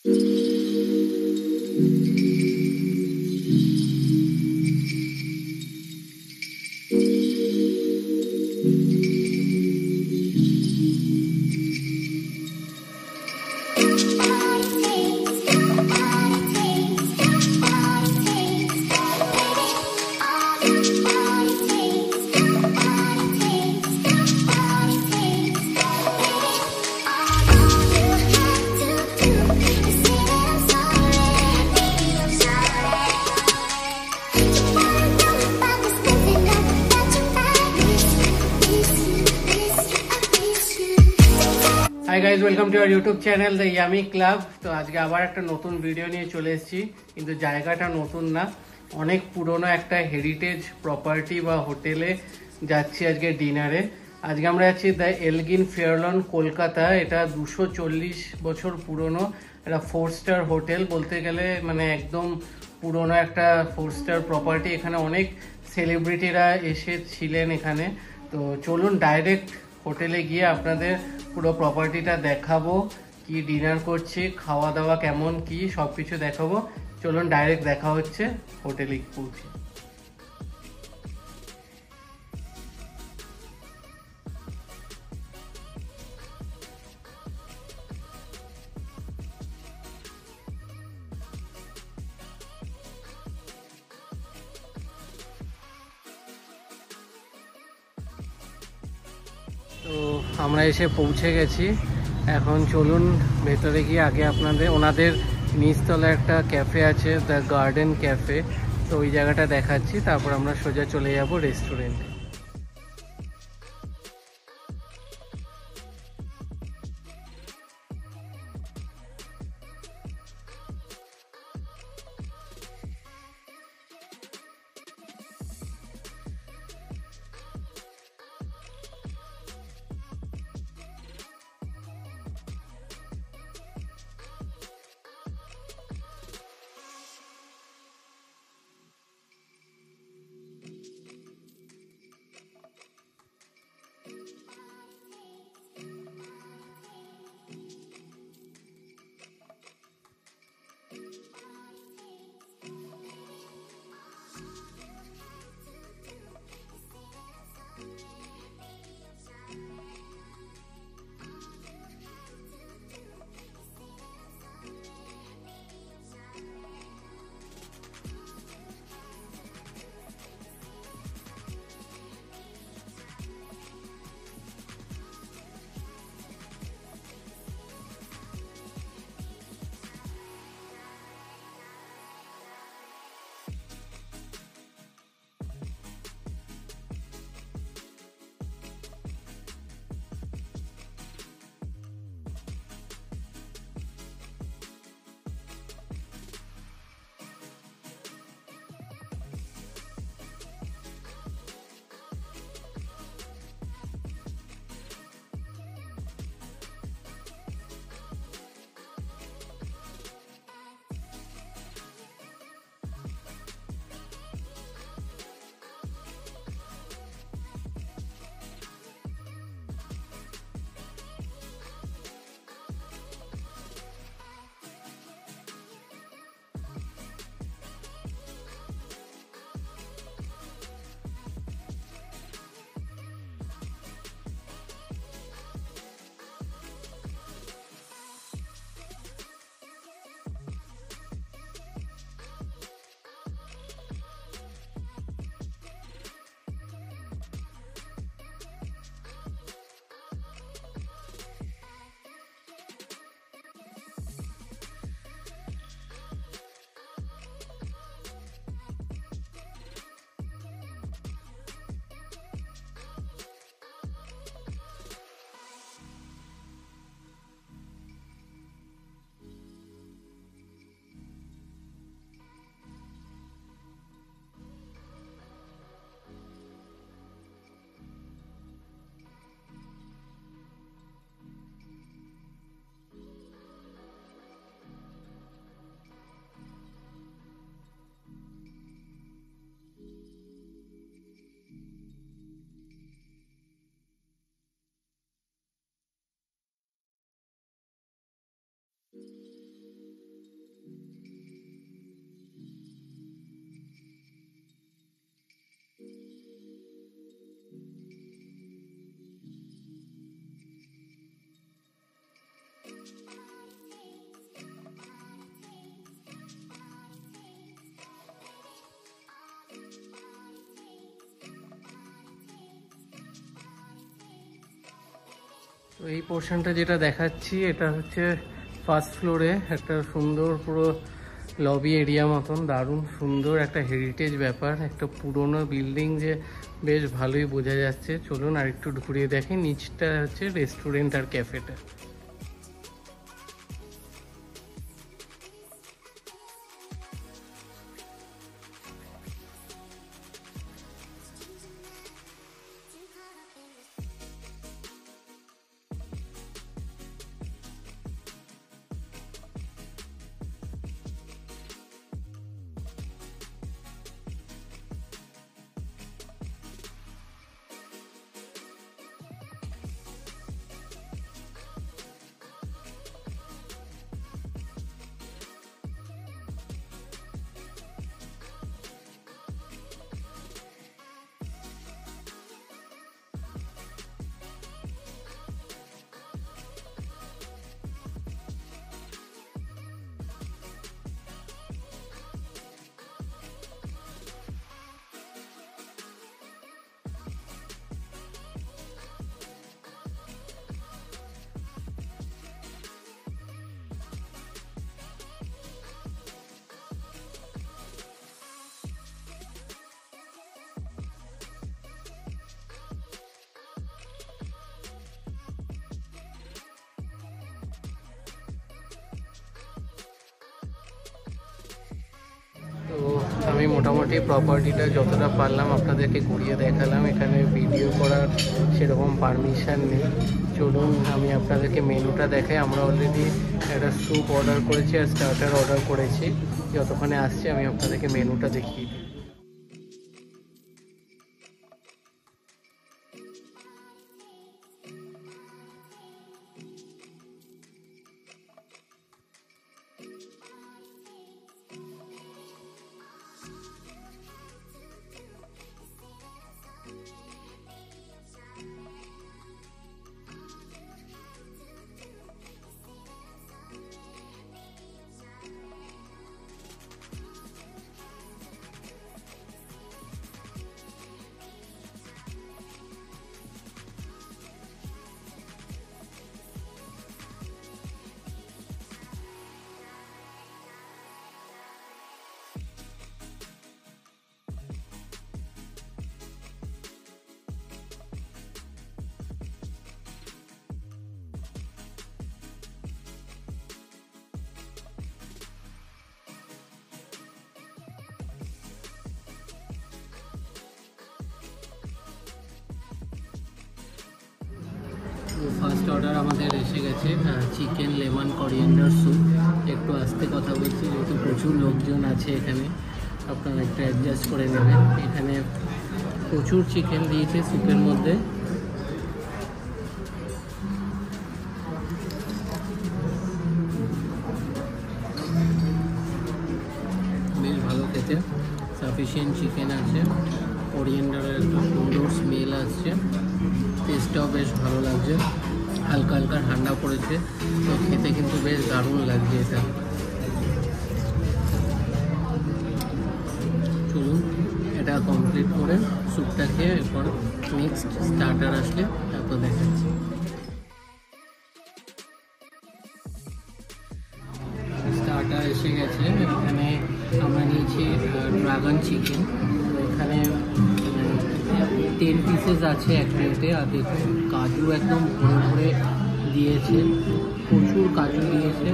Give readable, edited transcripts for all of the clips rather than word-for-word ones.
High guys, welcome to our YouTube channel the Yummy Club. তো আজকে আবার একটা নতুন ভিডিও নিয়ে চলে এসেছি, কিন্তু জায়গাটা নতুন না, অনেক পুরনো একটা হেরিটেজ প্রপার্টি বা হোটেলে যাচ্ছি আজকে ডিনারে। আজকে আমরা যাচ্ছি দ্য এলগিন ফেয়ারলন, কলকাতা। এটা 240 বছর পুরনো একটা 4 স্টার হোটেল বলতে গেলে, মানে একদম পুরনো একটা 4 স্টার প্রপার্টি। এখানে অনেক সেলিব্রিটিরা এসেছিলেন এখানে। তো চলুন ডাইরেক্ট হোটেলে গিয়ে আপনাদের পুরো প্রপার্টিটা দেখাবো, কি ডিনার করছি, খাওয়া দাওয়া কেমন কি সব কিছু দেখাবো। চলুন ডাইরেক্ট দেখা হচ্ছে হোটেলে পৌঁছে। তো আমরা এসে পৌঁছে গেছি। এখন চলুন ভেতরে গিয়ে আগে আপনাদের ওনাদের নিচতলা একটা ক্যাফে আছে, দ্য গার্ডেন ক্যাফে। তো ওই জায়গাটা দেখাচ্ছি, তারপর আমরা সোজা চলে যাব রেস্টুরেন্টে। এই পোর্শনটা যেটা দেখাচ্ছি এটা হচ্ছে ফার্স্ট ফ্লোরে একটা সুন্দর পুরো লবি এরিয়া মতন, দারুণ সুন্দর একটা হেরিটেজ ব্যাপার, একটা পুরনো বিল্ডিং যে বেশ ভালোই বোঝা যাচ্ছে। চলুন আর একটু ঘুরিয়ে দেখি। নিচটা হচ্ছে রেস্টুরেন্ট আর ক্যাফেটা। তো আমি মোটামুটি প্রপার্টিটা যতটা পারলাম আপনাদেরকে ঘুরিয়ে দেখালাম। এখানে ভিডিও করার সেরকম পারমিশন নেই। চলুন আমি আপনাদেরকে মেনুটা দেখাই। আমরা অলরেডি একটা স্যুপ অর্ডার করেছি আর স্টার্টার অর্ডার করেছি। যতক্ষণে আসছে আমি আপনাদেরকে মেনুটা দেখিয়ে দিই। ফার্স্ট অর্ডার আমাদের এসে গেছে চিকেন লেমন কোরিয়ান্ডার স্যুপ। একটু আস্তে কথা বলছি যেহেতু প্রচুর লোকজন আছে এখানে, আপনারা একটু অ্যাডজাস্ট করে নেবেন। এখানে প্রচুর চিকেন দিয়েছে স্যুপের মধ্যে। বেশ ভালো খেতে, সাফিসিয়েন্ট চিকেন আছে, কোরিয়ান্ডারের একটা সুন্দর স্মেল আসছে, টেস্টটাও বেশ ভালো লাগছে, হালকা হালকা ঠান্ডা পড়েছে, তো খেতে কিন্তু বেশ দারুণ লাগছে এটা। চলুন এটা কমপ্লিট করে স্যুপটা খেয়ে এরপর নেক্সট স্টার্টার আসলে তারপর দেখাচ্ছি। স্টার্টার এসে গেছে। এখানে আমরা নিয়েছি ড্রাগন চিকেন। এখানে 10 পিসেস আছে এক প্লেটে। আর দেখুন কাজু একদম ভরে ভরে দিয়েছে, প্রচুর কাজু দিয়েছে।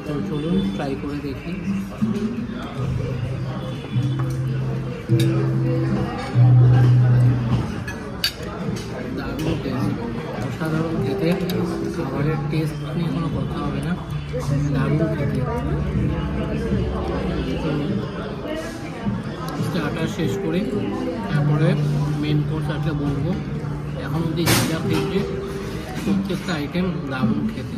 তো চলুন ট্রাই করে দেখি। দারুণ টেস্ট, অসাধারণ খেতে। খাবারের টেস্ট নিয়ে কোনো কথা হবে না, দারুণ খেতে। স্টার্টার শেষ করে তারপরে মেন কোর্স একটা বলবো। এখন অবধি যা খেয়েছে প্রত্যেকটা আইটেম দারুণ খেতে।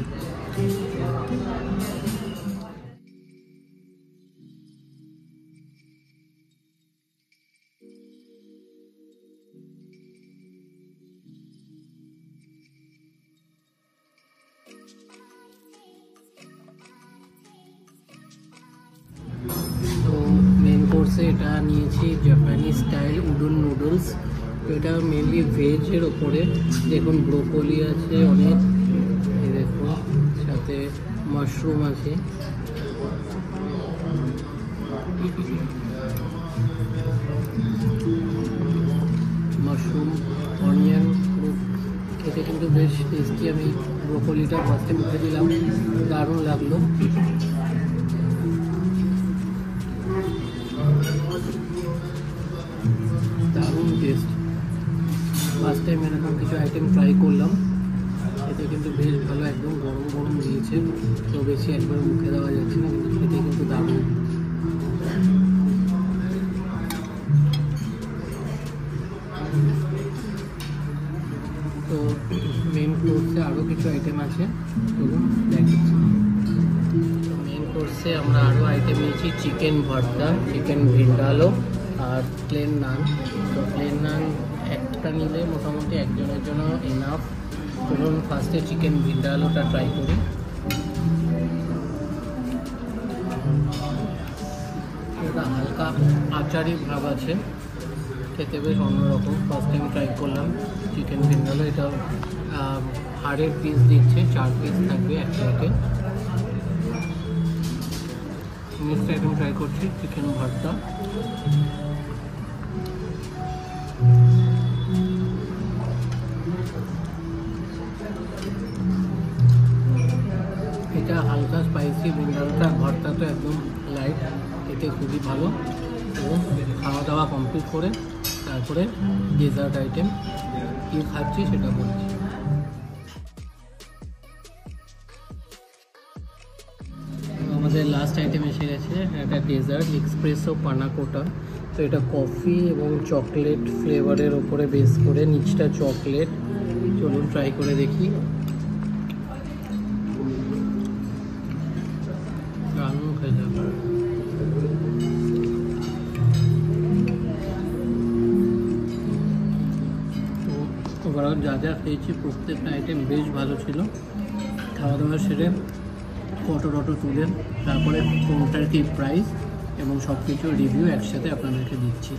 তো মেন কোর্সে এটা নিয়েছি জাপানিজ স্টাইল উডন নুডলস। তো এটা মেনলি ভেজের ওপরে। দেখুন ব্রোকলি আছে, অনেক সাথে মাশরুম আছে। মাশরুম, অনিয়ন খেতে কিন্তু বেশ টেস্টি। আমি ব্রোকলিটা ফার্স্টে মুখে দিলাম, দারুণ লাগলো। দারুণ টেস্ট। ফার্স্ট টাইম এরকম কিছু আইটেম ট্রাই করলাম, খেতে কিন্তু বেশ ভালো। একদম গরম গরম দিয়েছে, তো বেশি একবার মুখে দেওয়া যাচ্ছে না, কিন্তু খেতে কিন্তু দারুণ। তো মেন কোর্সে আরও কিছু আইটেম আছে, চলুন দেখাচ্ছি। মেন কোর্সে আমরা আরও আইটেম নিয়েছি চিকেন ভর্তা, চিকেন ভিন্ডালো আর প্লেন নান। তো প্লেন নান একটা নিলে মোটামুটি একজনের জন্য এনাফ। চলুন ফার্স্টে চিকেন ভিন্ডালোটা ট্রাই করি। এটা হালকা আচারি ভাব আছে, খেতে বেশ অন্যরকম। ফার্স্ট টাইম ট্রাই করলাম চিকেন ভিন্ডালো। এটা হাড়ের পিস দিচ্ছে, 4 পিস থাকবে এক প্লেটে। নেক্সট আইটেম ট্রাই করছি চিকেন ভর্তা। এটা হালকা স্পাইসি, ভিন্ডালোটা ভর্তা তো একদম লাইট, এতে খুবই ভালো। এবং খাওয়া দাওয়া কমপ্লিট করে তারপরে ডেজার্ট আইটেম কী খাচ্ছি সেটা বলছি। আমাদের লাস্ট আইটেম এসে গেছে, এটা ডেজার্ট এক্সপ্রেসো পানাকোটা। তো এটা কফি এবং চকলেট ফ্লেভারের ওপরে বেস করে, নিচটা চকলেট। চলুন ট্রাই করে দেখি। দারুণ খেতে। ওভারঅল যা যা খেয়েছি প্রত্যেকটা আইটেম বেশ ভালো ছিল। খাওয়া দাওয়া সেরে ফটো টটো তুলে তারপরে কোনটার কী প্রাইস এবং সব কিছু রিভিউ একসাথে আপনাদেরকে দিচ্ছি।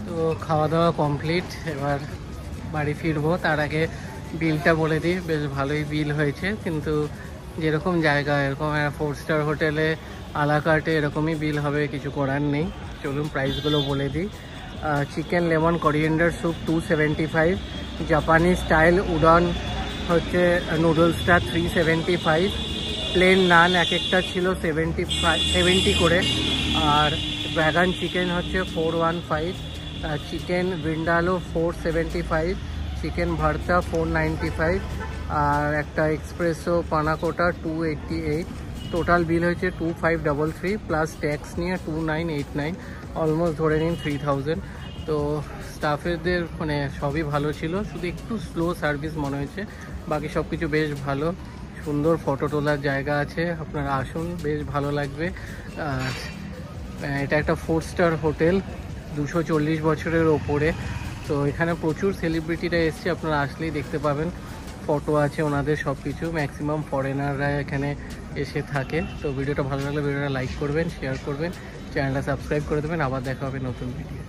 তো খাওয়া দাওয়া কমপ্লিট, এবার বাড়ি ফিরবো। তার আগে বিলটা বলে দিই, বেশ ভালোই বিল হয়েছে। কিন্তু যেরকম জায়গা, এরকম 4 স্টার হোটেলে আলাকার্টে এরকমই বিল হবে, কিছু করার নেই। চলুন প্রাইসগুলো বলে দিই। চিকেন লেমন করিয়েন্ডার স্যুপ 275, জাপানি স্টাইল উডন হচ্ছে নুডলসটা 375, প্লেন নান এক একটা ছিল 70 করে, আর ভ্যাগান চিকেন হচ্ছে 415, চিকেন ভিন্ডালো 475, চিকেন ভর্তা 495, আর একটা এক্সপ্রেসো পানাকোটা 288। টোটাল বিল হয়েছে 2533 প্লাস ট্যাক্স নিয়ে 2989, অলমোস্ট ধরে নিন 3000। তো স্টাফেদের মানে সবই ভালো ছিল, শুধু একটু স্লো সার্ভিস মনে হয়েছে, বাকি সব কিছু বেশ ভালো। সুন্দর ফটো তোলার জায়গা আছে, আপনারা আসুন, বেশ ভালো লাগবে। আর এটা একটা 4 স্টার হোটেল, 240 বছরের ওপরে। তো এখানে প্রচুর সেলিব্রিটিরা এসছে, আপনারা আসলেই দেখতে পাবেন, ফটো আছে ওনাদের সব কিছু। ম্যাক্সিমাম ফরেনাররা এখানে এসে থাকে। তো ভিডিওটা ভালো লাগলে ভিডিওটা লাইক করবেন, শেয়ার করবেন, চ্যানেলটা সাবস্ক্রাইব করে দেবেন। আবার দেখা হবে নতুন ভিডিও।